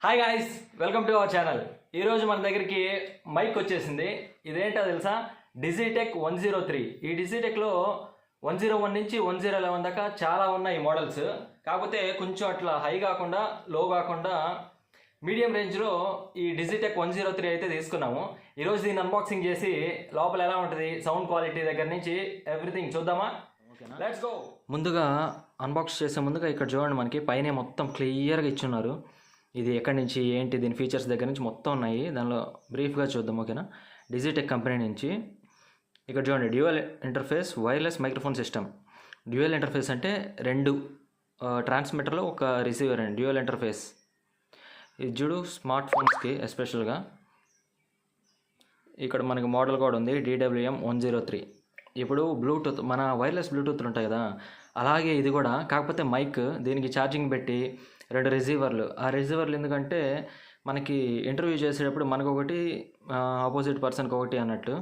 Hi guys, welcome to our channel. ఈరోజు మన దగ్గరికి మైక్ వచ్చేసింది. ఇదేంటో తెలుసా? డిజిటెక్ 103. ఈ డిజిటెక్లో 101 నుంచి 111 దాకా చాలా ఉన్నాయి మోడల్స్. కాకపోతే కొంచెం అట్లా హై కాకుండా లో కాకుండా మీడియం రేంజ్లో ఈ డిజిటెక్ 103 అయితే తీసుకున్నాము. ఈరోజు దీన్ని అన్బాక్సింగ్ చేసి లోపల ఎలా ఉంటుంది, సౌండ్ క్వాలిటీ దగ్గర నుంచి ఎవ్రీథింగ్ చూద్దామా? Let's go. ముందుగా అన్బాక్స్ చేసే ముందుగా ఇక్కడ చూడండి, మనకి పైన మొత్తం క్లియర్గా ఇచ్చున్నారు. ఇది ఎక్కడి నుంచి ఏంటి, దీని ఫీచర్స్ దగ్గర నుంచి మొత్తం ఉన్నాయి. దానిలో బ్రీఫ్గా చూద్దాం, ఓకేనా? డిజిటెక్ కంపెనీ నుంచి ఇక్కడ చూడండి, dual interface wireless microphone system. Dual interface అంటే రెండు ట్రాన్స్మిటర్లో ఒక రిసీవర్ అండి, డ్యూయల్ ఇంటర్ఫేస్. ఇది చూడు, స్మార్ట్ ఫోన్స్కి ఎస్పెషల్గా. ఇక్కడ మనకి మోడల్ కూడా ఉంది, DWM103. ఇప్పుడు బ్లూటూత్, మన వైర్లెస్ బ్లూటూత్లు ఉంటాయి కదా, అలాగే ఇది కూడా. కాకపోతే మైక్, దీనికి ఛార్జింగ్ పెట్టి రెండు రిసీవర్లు. ఆ రిసీవర్లు ఎందుకంటే మనకి ఇంటర్వ్యూ చేసేటప్పుడు మనకు ఒకటి, ఆపోజిట్ పర్సన్కి ఒకటి అన్నట్టు.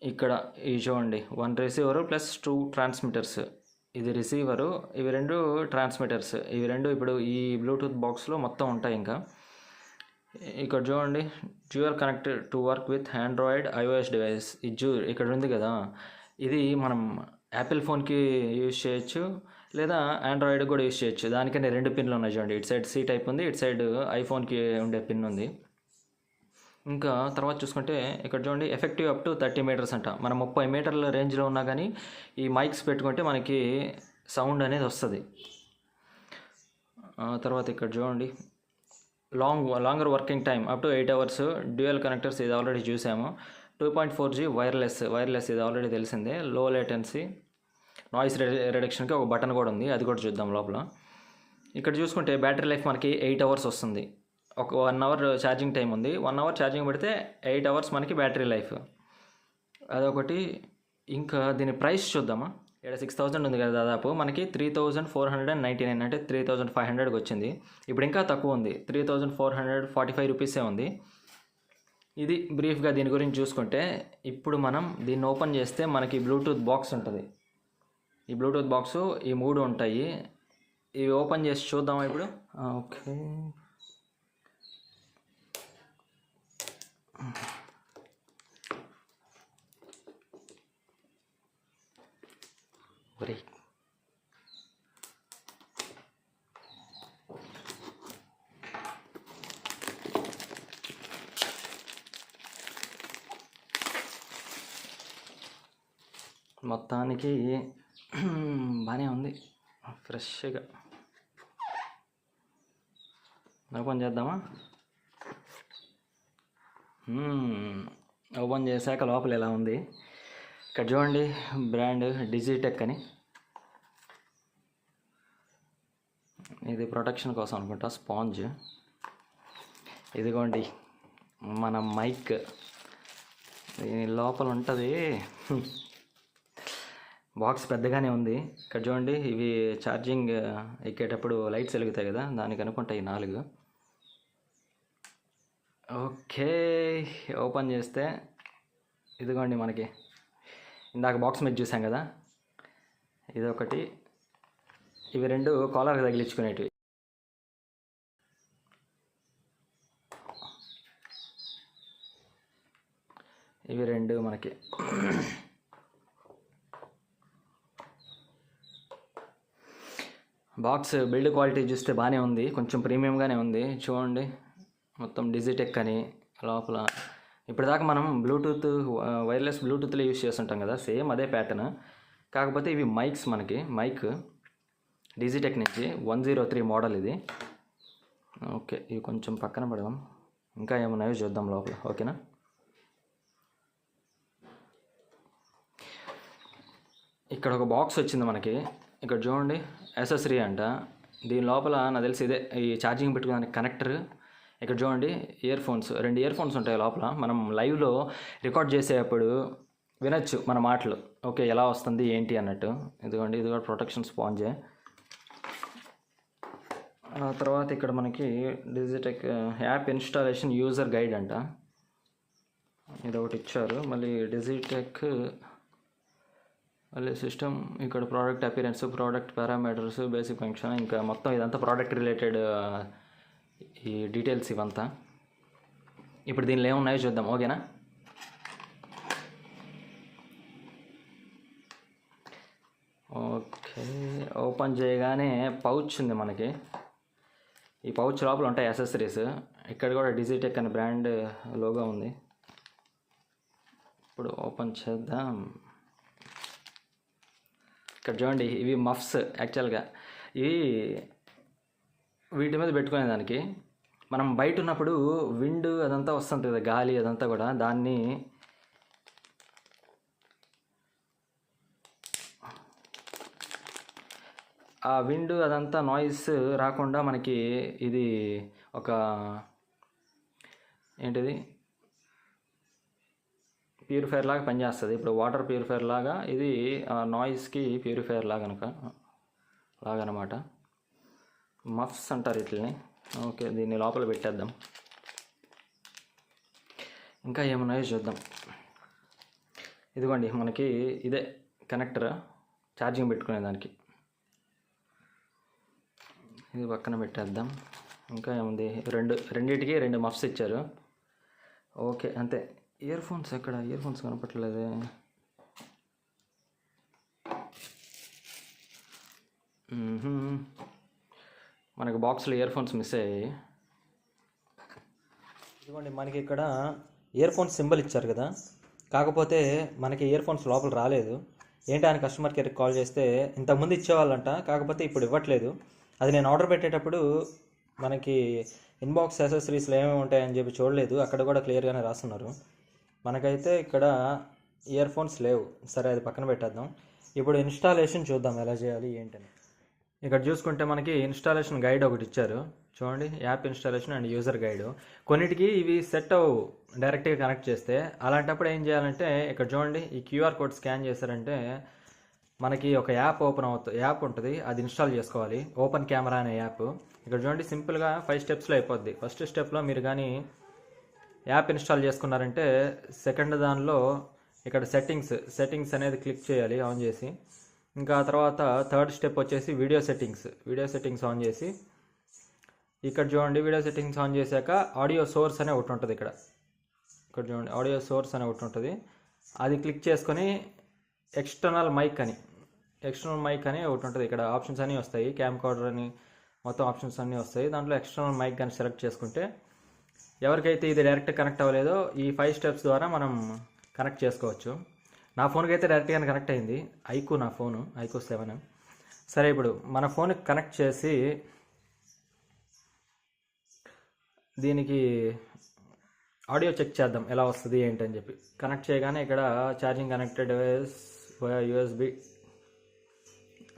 ఇక్కడ ఇవి చూడండి, 1 రిసీవరు ప్లస్ 2 ట్రాన్స్మిటర్స్. ఇది రిసీవరు, ఇవి 2 ట్రాన్స్మిటర్స్. ఇవి 2 ఇప్పుడు ఈ బ్లూటూత్ బాక్స్లో మొత్తం ఉంటాయి. ఇంకా ఇక్కడ చూడండి, dual connected to work with Android iOS device. ఇది ఇక్కడ ఉంది కదా, ఇది మనం యాపిల్ ఫోన్కి యూజ్ చేయొచ్చు, లేదా ఆండ్రాయిడ్ కూడా యూజ్ చేయొచ్చు. దానికనే 2 పిన్లు ఉన్నాయి చూడండి. ఇటు సైడ్ C టైప్ ఉంది, ఇటు సైడ్ ఐఫోన్కి ఉండే పిన్ ఉంది. ఇంకా తర్వాత చూసుకుంటే ఇక్కడ చూడండి, ఎఫెక్టివ్ అప్ టు 30 మీటర్స్ అంట. మనం 30 మీటర్ల రేంజ్లో ఉన్నా కానీ ఈ మైక్స్ పెట్టుకుంటే మనకి సౌండ్ అనేది వస్తుంది. తర్వాత ఇక్కడ చూడండి, longer working time up to 8 hours. Dual connectors, ఇది ఆల్రెడీ చూసాము. 2.4G వైర్లెస్ ఇది ఆల్రెడీ తెలిసిందే. లో లేటెన్సీ, నాయిస్ రిడక్షన్కి ఒక బటన్ కూడా ఉంది, అది కూడా చూద్దాం లోపల. ఇక్కడ చూసుకుంటే బ్యాటరీ లైఫ్ మనకి 8 అవర్స్ వస్తుంది. ఒక 1 అవర్ ఛార్జింగ్ టైం ఉంది. 1 అవర్ ఛార్జింగ్ పెడితే 8 అవర్స్ మనకి బ్యాటరీ లైఫ్, అదొకటి. ఇంకా దీని ప్రైస్ చూద్దామా? ఇక్కడ 6000 ఉంది కదా, దాదాపు మనకి 3499, అంటే 3500కి వచ్చింది. ఇప్పుడు ఇంకా తక్కువ ఉంది, 3445 రూపీసే ఉంది. ఇది బ్రీఫ్గా దీని గురించి చూసుకుంటే. ఇప్పుడు మనం దీన్ని ఓపెన్ చేస్తే మనకి బ్లూటూత్ బాక్స్ ఉంటుంది. ఈ బ్లూటూత్ బాక్స్, ఈ 3 ఉంటాయి. ఇవి ఓపెన్ చేసి చూద్దామా ఇప్పుడు? ఓకే, మొత్తానికి బాగానే ఉంది, ఫ్రెష్గా. ఓపెన్ చేద్దామా? ఓపెన్ చేశాక లోపల ఎలా ఉంది ఇక్కడ చూడండి. బ్రాండ్ డిజిటెక్ అని. ఇది ప్రొటెక్షన్ కోసం అనుకుంటా, స్పాంజ్. ఇదిగోండి మన మైక్, దీని లోపల ఉంటుంది. బాక్స్ పెద్దగానే ఉంది. ఇక్కడ చూడండి, ఇవి ఛార్జింగ్ ఎక్కేటప్పుడు లైట్స్ వెలుగుతాయి కదా, దానికి అనుకుంటాయి 4. ఓకే, ఓపెన్ చేస్తే ఇదిగోండి, మనకి ఇందాక బాక్స్ మీద చూసాం కదా, ఇదొకటి. ఇవి 2 కాలర్కి తగిలించుకునేటివి. ఇవి 2 మనకి. బాక్స్ బిల్డ్ క్వాలిటీ చూస్తే బాగానే ఉంది, కొంచెం ప్రీమియంగానే ఉంది. చూడండి, మొత్తం డిజిటెక్ అని లోపల. ఇప్పటిదాకా మనం బ్లూటూత్, వైర్లెస్ బ్లూటూత్లో యూజ్ చేస్తుంటాం కదా, సేమ్ అదే ప్యాటర్న్. కాకపోతే ఇవి మైక్స్, మనకి మైక్ డిజిటెక్ నుంచి 103 మోడల్ ఇది. ఓకే, ఇవి కొంచెం పక్కన పెడదాం, ఇంకా ఏమున్నాయో చూద్దాం లోపల, ఓకేనా? ఇక్కడ ఒక బాక్స్ వచ్చింది మనకి. ఇక్కడ చూడండి, యాక్సెసరీ అంట. దీని లోపల నాకు తెలిసి ఇదే ఈ ఛార్జింగ్ పెట్టుకోవడానికి కనెక్టర్. ఇక్కడ చూడండి, ఇయర్ ఫోన్స్, 2 ఇయర్ ఫోన్స్ ఉంటాయి లోపల. మనం లైవ్లో రికార్డ్ చేసేటప్పుడు వినొచ్చు మన మాటలు, ఓకే, ఎలా వస్తుంది ఏంటి అన్నట్టు. ఇదిగోండి, ఇది కూడా ప్రొటెక్షన్ స్పాంజే. తర్వాత ఇక్కడ మనకి Digitek app installation user guide అంట, ఇది ఒకటి ఇచ్చారు. మళ్ళీ డిజిటెక్ మళ్ళీ సిస్టమ్, ఇక్కడ product appearance, product parameters, basic function, ఇంకా మొత్తం ఇదంతా ప్రోడక్ట్ రిలేటెడ్ ఈ డీటెయిల్స్ ఇవంతా. ఇప్పుడు దీనిలో ఏమున్నాయో చూద్దాం, ఓకేనా. ఓకే, ఓపెన్ చేయగానే పౌచ్ ఉంది మనకి. ఈ పౌచ్ లోపల ఉంటాయి యాక్సెసరీస్. ఇక్కడ కూడా డిజిటెక్ అనే బ్రాండ్ లోగో ఉంది. ఇప్పుడు ఓపెన్ చేద్దాం. ఇక్కడ చూడండి, ఇవి మఫ్స్. యాక్చువల్గా ఇవి వీటి మీద పెట్టుకునే దానికి. మనం బయట ఉన్నప్పుడు విండ్ అదంతా వస్తుంది కదా, గాలి అదంతా కూడా, దాన్ని ఆ విండ్ అదంతా నాయిస్ రాకుండా మనకి ఇది ఒక ఏంటిది ప్యూరిఫైయర్ లాగా పనిచేస్తుంది. ఇప్పుడు వాటర్ ప్యూరిఫైయర్ లాగా ఇది నాయిస్కి ప్యూరిఫైయర్ లాగనమాట. మఫ్స్ అంటారు వీటిని. ఓకే, దీన్ని లోపల పెట్టేద్దాం. ఇంకా ఏమున్నాయో చూద్దాం. ఇదిగోండి మనకి ఇదే కనెక్టర్, ఛార్జింగ్ పెట్టుకునే దానికి. ఇది పక్కన పెట్టేద్దాం. ఇంకా ఏముంది, రెండింటికి 2 మఫ్స్ ఇచ్చారు. ఓకే, అంతే. ఇయర్ ఫోన్స్ ఎక్కడ? ఇయర్ ఫోన్స్ కనపట్లేదే. మనకు బాక్స్లో ఇయర్ ఫోన్స్ మిస్ అయ్యాయి. ఇదిగోండి, మనకి ఇక్కడ ఇయర్ ఫోన్స్ సింబల్ ఇచ్చారు కదా, కాకపోతే మనకి ఇయర్ ఫోన్స్ లోపల రాలేదు. ఏంటి అని కస్టమర్ కేర్కి కాల్ చేస్తే ఇంతకుముందు ఇచ్చేవాళ్ళంట, కాకపోతే ఇప్పుడు ఇవ్వట్లేదు. అది నేను ఆర్డర్ పెట్టేటప్పుడు మనకి ఇన్బాక్స్ యాక్సెసరీస్లో ఏమేమి ఉంటాయని చెప్పి చూడలేదు. అక్కడ కూడా క్లియర్గానే రాస్తున్నారు. మనకైతే ఇక్కడ ఇయర్ ఫోన్స్ లేవు. సరే, అది పక్కన పెట్టేద్దాం. ఇప్పుడు ఇన్స్టాలేషన్ చూద్దాం ఎలా చేయాలి ఏంటని. ఇక్కడ చూసుకుంటే మనకి ఇన్స్టాలేషన్ గైడ్ ఒకటి ఇచ్చారు. చూడండి, app installation and user guide. కొన్నిటికి ఇవి సెట్ అవ్వు డైరెక్ట్గా కనెక్ట్ చేస్తే. అలాంటప్పుడు ఏం చేయాలంటే ఇక్కడ చూడండి, ఈ క్యూఆర్ కోడ్ స్కాన్ చేశారంటే మనకి ఒక యాప్ యాప్ ఉంటుంది, అది ఇన్స్టాల్ చేసుకోవాలి. ఓపెన్ కెమెరా అనే యాప్. ఇక్కడ చూడండి, సింపుల్గా 5 స్టెప్స్లో అయిపోద్ది. ఫస్ట్ స్టెప్లో మీరు కానీ యాప్ ఇన్స్టాల్ చేసుకున్నారంటే సెకండ్ దానిలో ఇక్కడ సెట్టింగ్స్ అనేది క్లిక్ చేయాలి ఆన్ చేసి. ఇంకా తర్వాత థర్డ్ స్టెప్ వచ్చేసి వీడియో సెట్టింగ్స్ ఆన్ చేసి, ఇక్కడ చూడండి వీడియో సెట్టింగ్స్ ఆన్ చేశాక ఆడియో సోర్స్ అనే ఒకటి ఉంటుంది. ఇక్కడ చూడండి, ఆడియో సోర్స్ అనే ఒకటి ఉంటుంది. అది క్లిక్ చేసుకొని ఎక్స్టర్నల్ మైక్ అని ఒకటి ఉంటుంది. ఇక్కడ ఆప్షన్స్ అన్నీ వస్తాయి, క్యామ్ కార్డర్ అని మొత్తం ఆప్షన్స్ అన్నీ వస్తాయి. దాంట్లో ఎక్స్టర్నల్ మైక్ అని సెలెక్ట్ చేసుకుంటే ఎవరికైతే ఇది డైరెక్ట్ కనెక్ట్ అవ్వలేదో ఈ 5 స్టెప్స్ ద్వారా మనం కనెక్ట్ చేసుకోవచ్చు. నా ఫోన్కి అయితే డైరెక్ట్గానే కనెక్ట్ అయింది. ఐక్యూ 7. సరే, ఇప్పుడు మన ఫోన్కి కనెక్ట్ చేసి దీనికి ఆడియో చెక్ చేద్దాం ఎలా వస్తుంది ఏంటని చెప్పి. కనెక్ట్ చేయగానే ఇక్కడ ఛార్జింగ్ కనెక్టెడ్ USB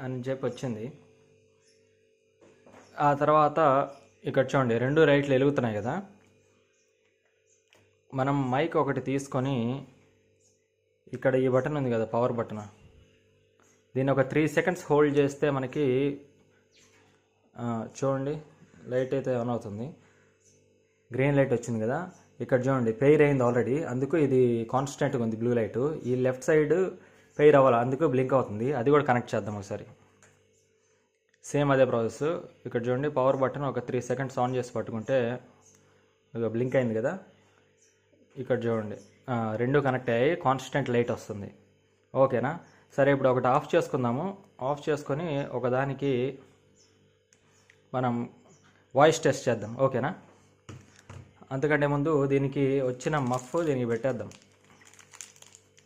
అని చెప్పి వచ్చింది. ఆ తర్వాత ఇక్కడ చూడండి, 2 లైట్లు వెలుగుతున్నాయి కదా. మనం మైక్ ఒకటి తీసుకొని ఇక్కడ ఈ బటన్ ఉంది కదా, పవర్ బటన్, దీన్ని ఒక 3 సెకండ్స్ హోల్డ్ చేస్తే మనకి చూడండి లైట్ అయితే ఆన్ అవుతుంది. గ్రీన్ లైట్ వచ్చింది కదా. ఇక్కడ చూడండి పెయిర్ అయింది ఆల్రెడీ, అందుకు ఇది కాన్స్టెంట్గా ఉంది బ్లూ లైట్. ఈ లెఫ్ట్ సైడ్ పెయిర్ అవ్వాలి, అందుకు బ్లింక్ అవుతుంది. అది కూడా కనెక్ట్ చేద్దాం ఒకసారి. సేమ్ అదే ప్రాసెస్. ఇక్కడ చూడండి, పవర్ బటన్ ఒక 3 సెకండ్స్ ఆన్ చేసి పట్టుకుంటే బ్లింక్ అయింది కదా. ఇక్కడ చూడండి 2 కనెక్ట్ అయ్యాయి, కాన్స్టెంట్ లైట్ వస్తుంది. ఓకేనా. సరే, ఇప్పుడు ఒకటి ఆఫ్ చేసుకుందాము. ఆఫ్ చేసుకొని ఒకదానికి మనం వాయిస్ టెస్ట్ చేద్దాం, ఓకేనా. అంతకంటే ముందు దీనికి వచ్చిన మఫ్ దీనికి పెట్టేద్దాం.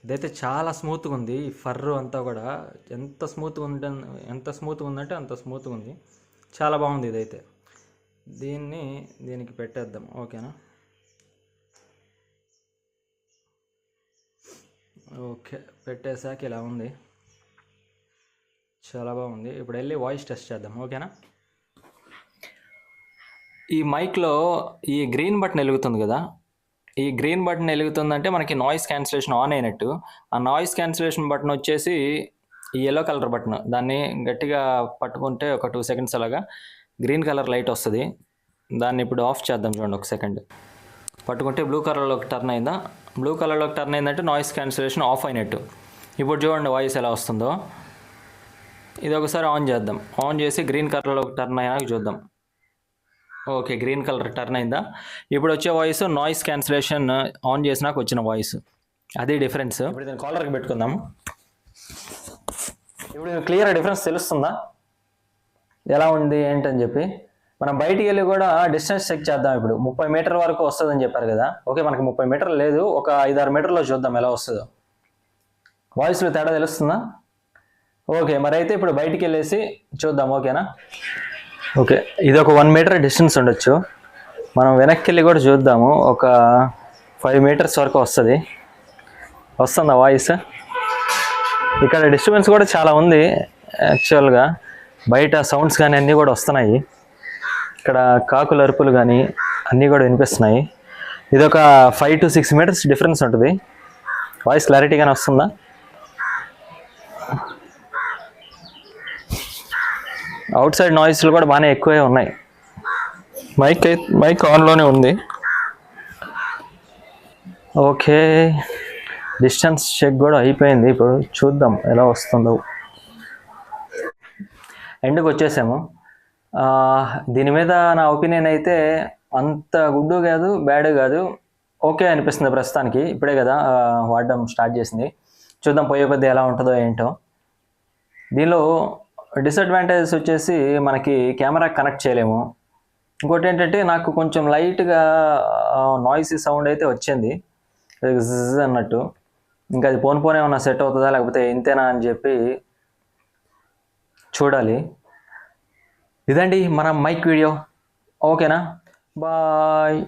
ఇదైతే చాలా స్మూత్గా ఉంది. ఈ ఫర్ అంతా కూడా ఎంత స్మూత్గా ఉందంటే అంత స్మూత్గా ఉంది. చాలా బాగుంది ఇదైతే. దీనికి పెట్టేద్దాం, ఓకేనా. ఓకే, పెట్టేశాక ఇలా ఉంది, చాలా బాగుంది. ఇప్పుడు వెళ్ళి వాయిస్ టెస్ట్ చేద్దాం, ఓకేనా. ఈ మైక్లో ఈ గ్రీన్ బటన్ వెలుగుతుంది కదా, ఈ గ్రీన్ బటన్ వెలుగుతుందంటే మనకి నాయిస్ క్యాన్సిలేషన్ ఆన్ అయినట్టు. ఆ నాయిస్ క్యాన్సిలేషన్ బటన్ వచ్చేసి ఈ ఎల్లో కలర్ బటన్, దాన్ని గట్టిగా పట్టుకుంటే ఒక 2 సెకండ్స్ అలాగా గ్రీన్ కలర్ లైట్ వస్తుంది. దాన్ని ఇప్పుడు ఆఫ్ చేద్దాం. చూడండి, 1 సెకండ్ పట్టుకుంటే బ్లూ కలర్లోకి టర్న్ అయిందా. బ్లూ కలర్లోకి టర్న్ అయిందంటే నాయిస్ క్యాన్సిలేషన్ ఆఫ్ అయినట్టు. ఇప్పుడు చూడండి వాయిస్ ఎలా వస్తుందో. ఇది ఒకసారి ఆన్ చేద్దాం. ఆన్ చేసి గ్రీన్ కలర్లోకి టర్న్ అయ్యాక చూద్దాం. ఓకే, గ్రీన్ కలర్ టర్న్ అయిందా? ఇప్పుడు వచ్చే వాయిస్ నాయిస్ క్యాన్సిలేషన్ ఆన్ చేసినాక వచ్చిన వాయిస్, అదే డిఫరెన్స్. ఇప్పుడు దీన్ని కాలర్కి పెట్టుకుందాం. ఇప్పుడు క్లియర్ డిఫరెన్స్ తెలుస్తుందా ఎలా ఉంది ఏంటని చెప్పి? మనం బయటికి వెళ్ళి కూడా డిస్టెన్స్ చెక్ చేద్దాం. ఇప్పుడు 30 మీటర్ వరకు వస్తుందని చెప్పారు కదా. ఓకే, మనకి 30 మీటర్లు లేదు, ఒక 5-6 మీటర్లో చూద్దాం ఎలా వస్తుందో. వాయిస్లో తేడా తెలుస్తుందా? ఓకే, మరి అయితే ఇప్పుడు బయటికి వెళ్ళేసి చూద్దాం. ఓకేనా? ఓకే, ఇది ఒక 1 మీటర్ డిస్టెన్స్ ఉండొచ్చు. మనం వెనక్కి వెళ్ళి కూడా చూద్దాము. ఒక 5 మీటర్స్ వరకు వస్తుందా వాయిస్? ఇక్కడ డిస్టర్బెన్స్ కూడా చాలా ఉంది యాక్చువల్గా. బయట సౌండ్స్ కానీ అన్నీ కూడా వస్తున్నాయి. ఇక్కడ కాకుల అరుపులు కానీ అన్నీ కూడా వినిపిస్తున్నాయి. ఇది ఒక 5 to 6 మీటర్స్ డిఫరెన్స్ ఉంటుంది. వాయిస్ క్లారిటీగానే వస్తుందా? అవుట్ సైడ్ నాయిస్లు కూడా బాగానే ఎక్కువే ఉన్నాయి. మైక్ ఆన్లోనే ఉంది. ఓకే, డిస్టెన్స్ చెక్ కూడా అయిపోయింది. ఇప్పుడు చూద్దాం ఎలా వస్తుందో. ఎండ్కి వచ్చేసాము. దీని మీద నా ఒపీనియన్ అయితే అంత గుడ్ కాదు, బ్యాడ్ కాదు, ఓకే అనిపిస్తుంది ప్రస్తుతానికి. ఇప్పుడే కదా వాడడం స్టార్ట్ చేసింది. చూద్దాం పోయే కొద్దీ ఎలా ఉంటుందో ఏంటో. దీనిలో డిసడ్వాంటేజెస్ వచ్చేసి మనకి కెమెరా కనెక్ట్ చేయలేము. ఇంకోటి ఏంటంటే నాకు కొంచెం లైట్గా నాయిసీ సౌండ్ అయితే వచ్చింది, జిజ్ అన్నట్టు. ఇంకా అది పోనే ఏమన్నా సెట్ అవుతుందా లేకపోతే ఇంతేనా అని చెప్పి చూడాలి. ఇదండి మన మైక్ వీడియో. ఓకేనా? బాయ్.